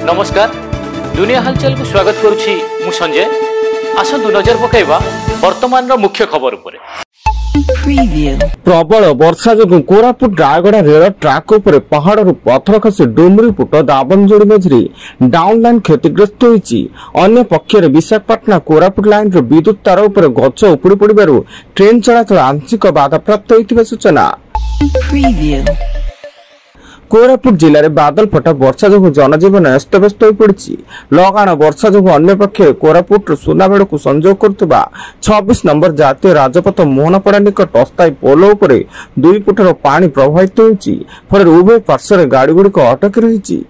नमस्कार दुनिया हालचाल को स्वागत करुछि मु संजय। आसंतु नजर पकाइबा वर्तमान रो मुख्य खबर उपरे। प्रबल वर्षा जो कोरापुट रायगड़ा रेल ट्राक उपर पहाड़ पथर खसी डुमरीपुट दाबनजोड़ी मझे डाउन लाइन क्षतिग्रस्त होती। अन्य पक्षर विशाखापाटना कोरापुट लाइन विद्युत तार उपर गछ उपुड़ी पड़ू ट्रेन चलाचल आंशिक बाधाप्राप्त होता सूचना। कोरापुट जिले में बादल फटा वर्षा जो जनजीवन अस्तव्यस्त हो पड़ी। लगाण वर्षा जो अन्य पक्षे कोरापुट सुनाबेड़ को संजोग करुवा 26 नंबर जातीय राजपथ मोहनपड़ा निकट अस्थायी पोल उपर 2 फुटर पानी प्रवाहित होती। फल उभय पार्श्वर गाड़ी गुड़िक अटकी रही।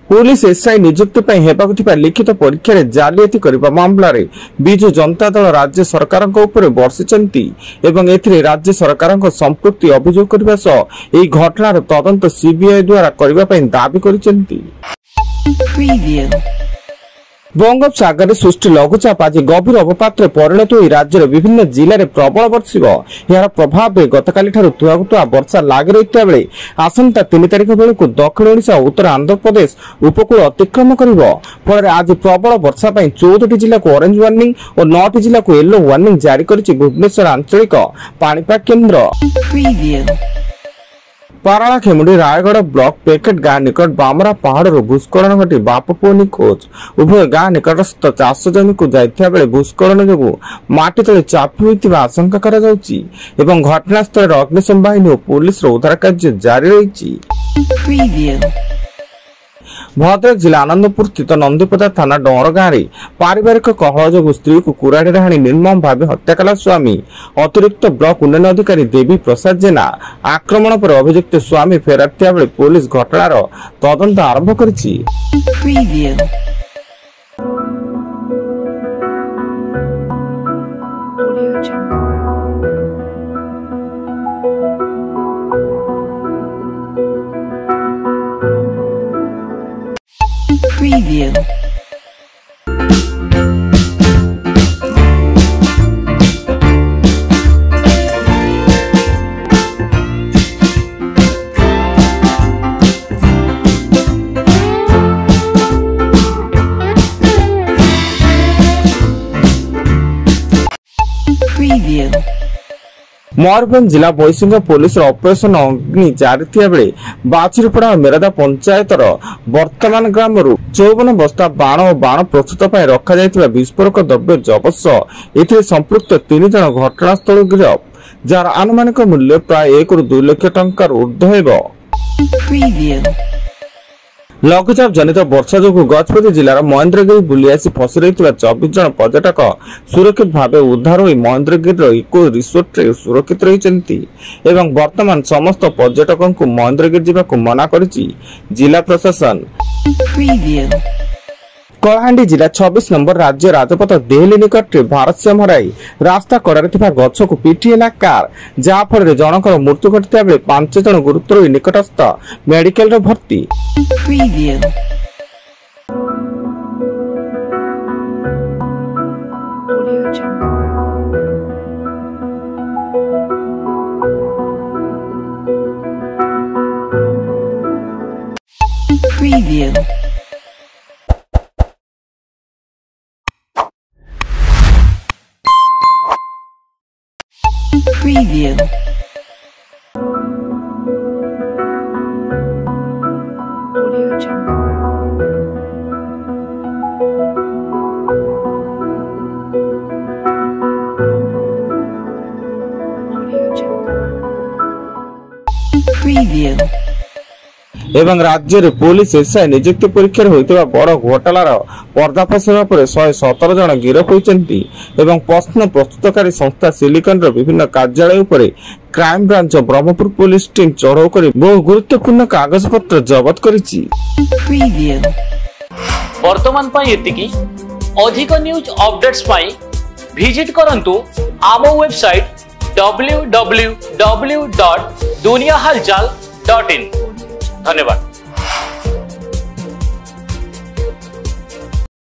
पुलिस एसआई नियुक्ति हेबाकुथिबा लिखित परीक्षा रे जालियाती करबा मामला रे बिजु जनता दल राज्य सरकार ऊपर बर्षिचंती एवं एथिरे राज्य सरकार संपृक्ति अभियोग करबा सह एही घटनार तदंत सीबीआई द्वारा करबा पई दाबी करिसंती। बंगोपसागर सृष्टि लघुचाप आज गभीर अवपात परिणत हो राज्यर विभिन्न जिले में प्रबल बर्षिब। यार प्रभाव में गतकाली तुआ वर्षा लगी रही बेले आसंता 3 तारिख बेलू दक्षिण ओडिशा और उत्तर आंध्र प्रदेश उपकूल अतिक्रम कर फल आज प्रबल वर्षा 14टी जिला को ऑरेंज वार्निंग और 9टी जिला को येलो वार्निंग जारी करिछि भुवनेश्वर आंचलिक पाणीपाग केन्द्र। पाराला खेमुडी रायगढ़ ब्लॉक पैकेट गाँ निकट बामरा पहाड़ भूस्खलन घटी बाप पुओ निखोज। उभय गाँ निकटस्थ चाष जमी को जाइथिबा बेले भूस्खलन जोगु माटी तले चापी होइतिबा आशंका करा जाउछि एवं घटनास्थल अग्निशम बाहिनी और पुलिस उद्धार कार्य जारी रहिछि। भद्रक जिला आनंदपुर स्थित नंदीपदा थाना डर गाँव में पारिवारिक कलह जो स्त्री को कुराड़ी हाणी निर्मम भाव हत्या कला स्वामी अतिरिक्त ब्लॉक उन्नयन अधिकारी देवी प्रसाद जेना आक्रमण पर अभियुक्त स्वामी फेरार थिया बेले पुलिस घटनार तदंत आरंभ करिछि। मयूरभंज जिला बयसिंह पुलिस ऑपरेशन अग्नि जारी थिया बेले बाछुरीपड़ा मेरदा पंचायतर वर्तमान ग्राम 54 बस्ता बाण और बाण प्रस्तुत पर रखा जायतिबा विस्फोरक द्रव्य जबत सह एथिरे संपृक्त 3 जन घटनास्थल गिरफ जार आनुमानिक मूल्य प्राय 1 ରୁ 2 लाख टंका ऊर्ध्व हेबो। लघुचाप जनित वर्षा जो गजपति जिलार महेन्द्रगिरी बुली आसी फसी रही 24 जन पर्यटक सुरक्षित भाव उद्धार हो महेन्द्रगिरी इको रिसोर्ट रे सुरक्षित रही एवं वर्तमान समस्त पर्यटकों को महेन्द्रगिरी जावाक मना करिछि जिला प्रशासन। कलाहांडी जिला 26 नंबर राज्य राजपथ देहली निकट भारसाम्य हराई रास्ता कड़े गछ को पिटिला कार जहाँ फल जनकर मृत्यु घटता बेले 5 जन गुरुतर निकटस्थ मेडिकल भर्ती। Preview. Audio Jungle. Audio Jungle. Preview. एवं राज्य रे पुलिस एसआई नियुक्ति परीक्षा होइतबा बड़ घोटालार पर्दाफाश हेबा परे 117 जन गिरफ होइचंती एवं प्रश्न प्रस्तुतकारी संस्था सिलिकन रो विभिन्न कार्यालय उपरे crime branch Berhampur police team चढ़ाऊ कर बहु गुरुत्वपूर्ण कागज पत्र जबत करिछि। Preview. वर्तमान पाई एतिकी अधिक न्यूज अपडेट्स पाई विजिट करंतु आम वेबसाइट www.duniyahalchal.in। धन्यवाद।